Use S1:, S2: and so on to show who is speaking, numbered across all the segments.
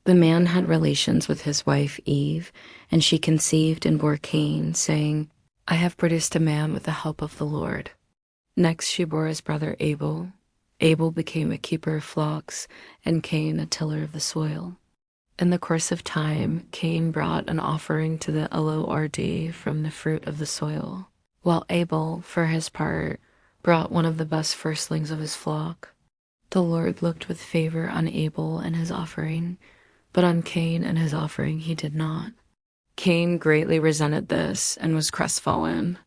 S1: The man had relations with his wife Eve, and she conceived and bore Cain, saying, I have produced a man with the help of the Lord. Next she bore his brother Abel. Abel became a keeper of flocks, and Cain a tiller of the soil. In the course of time, Cain brought an offering to the Lord from the fruit of the soil, while Abel, for his part, brought one of the best firstlings of his flock. The Lord looked with favor on Abel and his offering, but on Cain and his offering he did not. Cain greatly resented this and was crestfallen.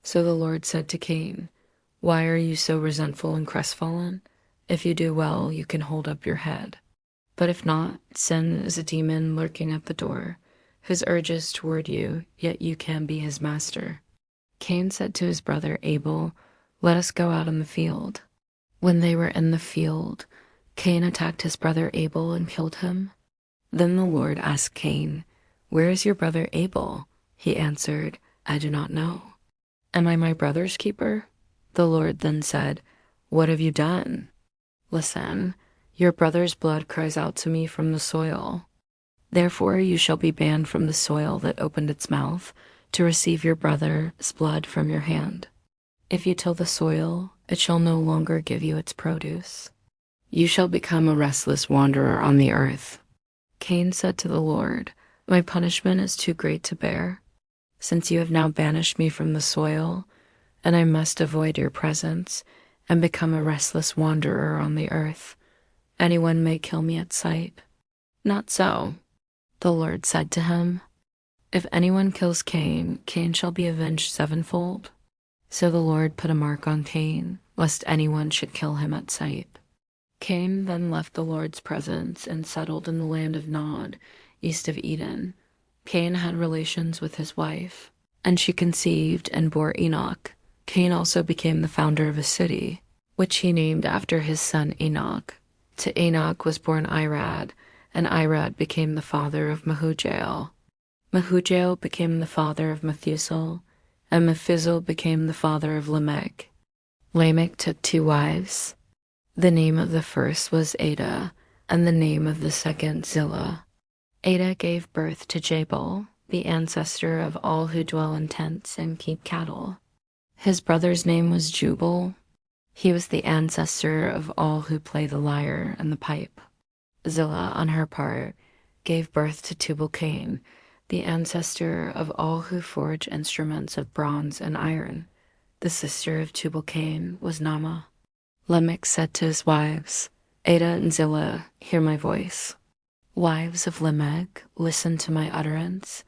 S1: So the Lord said to Cain, Why are you so resentful and crestfallen? If you do well, you can hold up your head. But if not, sin is a demon lurking at the door. His urges toward you, yet you can be his master. Cain said to his brother Abel, Let us go out in the field. When they were in the field, Cain attacked his brother Abel and killed him. Then the Lord asked Cain, Where is your brother Abel? He answered, I do not know. Am I my brother's keeper? The Lord then said, What have you done? Listen, your brother's blood cries out to me from the soil. Therefore you shall be banned from the soil that opened its mouth to receive your brother's blood from your hand. If you till the soil, it shall no longer give you its produce. You shall become a restless wanderer on the earth. Cain said to the Lord, My punishment is too great to bear. Since you have now banished me from the soil, and I must avoid your presence and become a restless wanderer on the earth, anyone may kill me at sight. Not so. The Lord said to him, If anyone kills Cain, Cain shall be avenged sevenfold. So the Lord put a mark on Cain, lest anyone should kill him at sight. Cain then left the Lord's presence and settled in the land of Nod, east of Eden. Cain had relations with his wife, and she conceived and bore Enoch. Cain also became the founder of a city, which he named after his son Enoch. To Enoch was born Irad, and Irad became the father of Mehujael. Mehujael became the father of Methuselah, and Methuselah became the father of Lamech. Lamech took 2 wives. The name of the first was Ada, and the name of the second Zillah. Ada gave birth to Jabal, the ancestor of all who dwell in tents and keep cattle. His brother's name was Jubal. He was the ancestor of all who play the lyre and the pipe. Zillah, on her part, gave birth to Tubal-Cain, the ancestor of all who forge instruments of bronze and iron. The sister of Tubal-Cain was Naamah. Lamech said to his wives, Ada and Zillah, hear my voice. Wives of Lamech, listen to my utterance.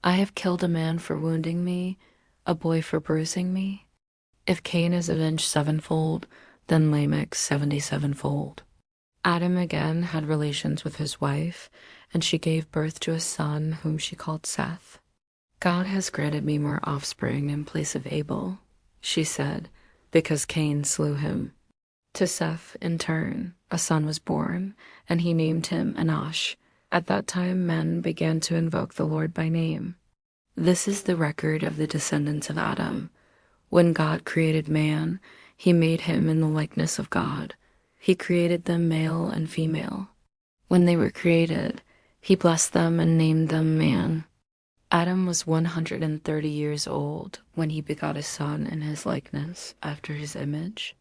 S1: I have killed a man for wounding me, a boy for bruising me. If Cain is avenged sevenfold, then Lamech 77-fold. Adam again had relations with his wife, and she gave birth to a son whom she called Seth. God has granted me more offspring in place of Abel, she said, because Cain slew him. To Seth, in turn, a son was born, and he named him Enosh. At that time men began to invoke the Lord by name. This is the record of the descendants of Adam. When God created man, he made him in the likeness of God. He created them male and female. When they were created, he blessed them and named them man. Adam was 130 years old when he begot a son in his likeness, after his image,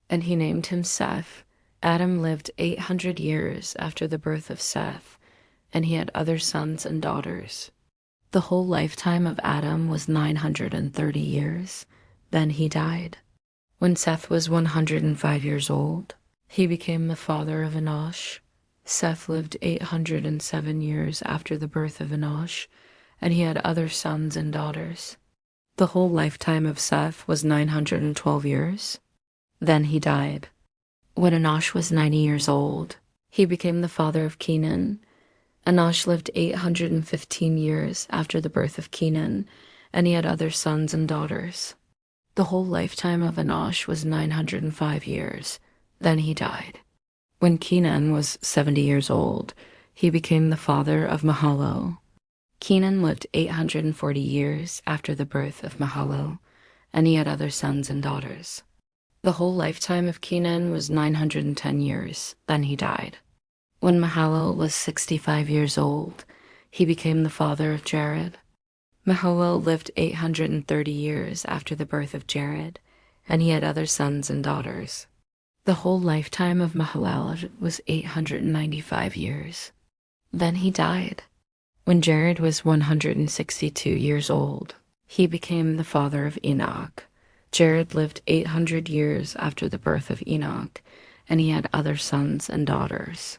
S1: and he named him Seth. Adam lived 800 years after the birth of Seth, and he had other sons and daughters. The whole lifetime of Adam was 930 years. Then he died. When Seth was 105 years old, he became the father of Enosh. Seth lived 807 years after the birth of Enosh, and he had other sons and daughters. The whole lifetime of Seth was 912 years. Then he died. When Enosh was 90 years old, he became the father of Kenan. Enosh lived 815 years after the birth of Kenan, and he had other sons and daughters. The whole lifetime of Enosh was 905 years. Then he died. When Kenan was 70 years old, he became the father of Mahalalel. Kenan lived 840 years after the birth of Mahalalel, and he had other sons and daughters. The whole lifetime of Kenan was 910 years. Then he died. When Mahalalel was 65 years old, he became the father of Jared. Mahalalel lived 830 years after the birth of Jared, and he had other sons and daughters. The whole lifetime of Mahalalel was 895 years. Then he died. When Jared was 162 years old, he became the father of Enoch. Jared lived 800 years after the birth of Enoch, and he had other sons and daughters.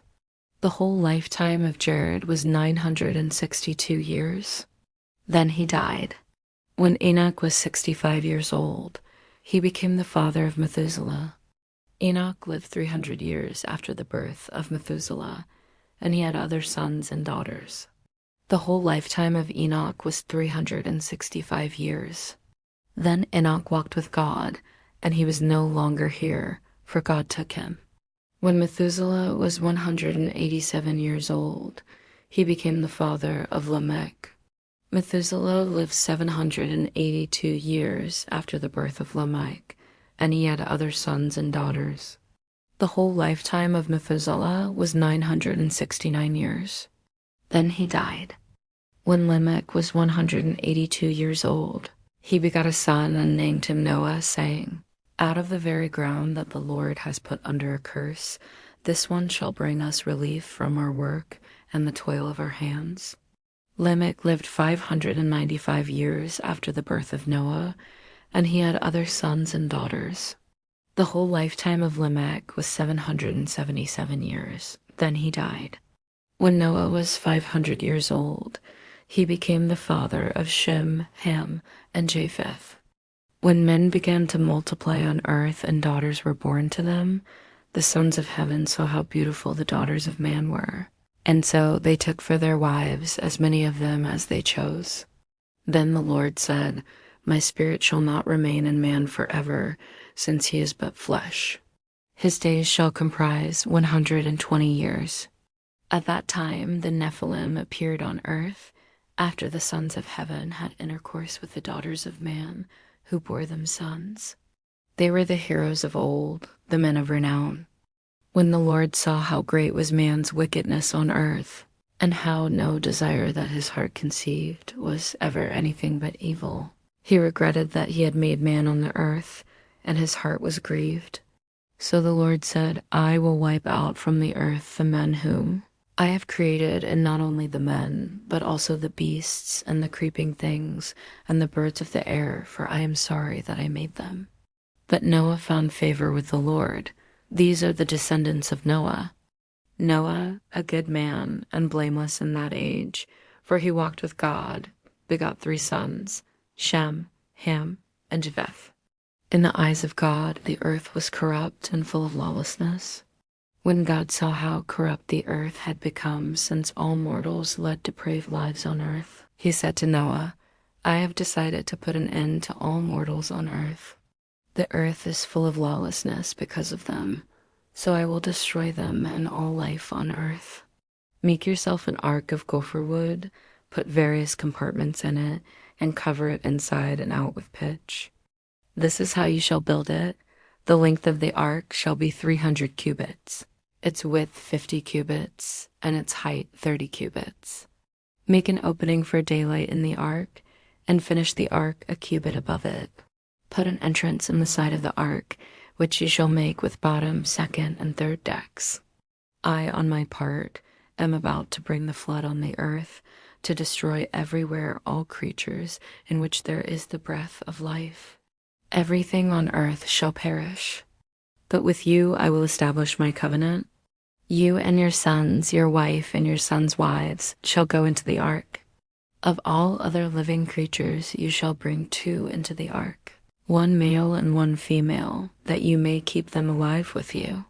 S1: The whole lifetime of Jared was 962 years. Then he died. When Enoch was 65 years old, he became the father of Methuselah. Enoch lived 300 years after the birth of Methuselah, and he had other sons and daughters. The whole lifetime of Enoch was 365 years. Then Enoch walked with God, and he was no longer here, for God took him. When Methuselah was 187 years old, he became the father of Lamech. Methuselah lived 782 years after the birth of Lamech, and he had other sons and daughters. The whole lifetime of Methuselah was 969 years. Then he died. When Lamech was 182 years old, he begot a son and named him Noah, saying, "Out of the very ground that the Lord has put under a curse, this one shall bring us relief from our work and the toil of our hands." Lamech lived 595 years after the birth of Noah, and he had other sons and daughters. The whole lifetime of Lamech was 777 years. Then he died. When Noah was 500 years old, he became the father of Shem, Ham, and Japheth. When men began to multiply on earth and daughters were born to them, the sons of heaven saw how beautiful the daughters of man were, and so they took for their wives as many of them as they chose. Then the Lord said, "My spirit shall not remain in man forever, since he is but flesh. His days shall comprise 120 years. At that time the Nephilim appeared on earth, after the sons of heaven had intercourse with the daughters of man, who bore them sons. They were the heroes of old, the men of renown. When the Lord saw how great was man's wickedness on earth, and how no desire that his heart conceived was ever anything but evil, he regretted that he had made man on the earth, and his heart was grieved. So the Lord said, "I will wipe out from the earth the men whom I have created, and not only the men, but also the beasts and the creeping things and the birds of the air, for I am sorry that I made them." But Noah found favor with the Lord. These are the descendants of Noah. Noah, a good man and blameless in that age, for he walked with God, begot 3 sons, Shem, Ham, and Japheth. In the eyes of God, the earth was corrupt and full of lawlessness. When God saw how corrupt the earth had become since all mortals led depraved lives on earth, he said to Noah, "I have decided to put an end to all mortals on earth. The earth is full of lawlessness because of them, so I will destroy them and all life on earth. Make yourself an ark of gopher wood, put various compartments in it, and cover it inside and out with pitch. This is how you shall build it. The length of the ark shall be 300 cubits, its width 50 cubits, and its height 30 cubits. Make an opening for daylight in the ark, and finish the ark a cubit above it. Put an entrance in the side of the ark, which you shall make with bottom, second, and third decks. I, on my part, am about to bring the flood on the earth, to destroy everywhere all creatures in which there is the breath of life. Everything on earth shall perish. But with you I will establish my covenant. You and your sons, your wife, and your sons' wives shall go into the ark. Of all other living creatures you shall bring 2 into the ark, 1 male and 1 female, that you may keep them alive with you.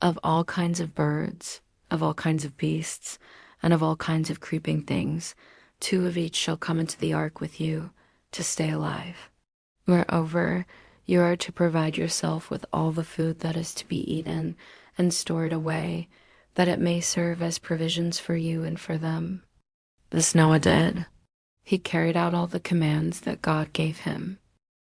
S1: Of all kinds of birds, of all kinds of beasts, and of all kinds of creeping things, 2 of each shall come into the ark with you, to stay alive. Moreover, you are to provide yourself with all the food that is to be eaten, and store it away, that it may serve as provisions for you and for them." This Noah did. He carried out all the commands that God gave him.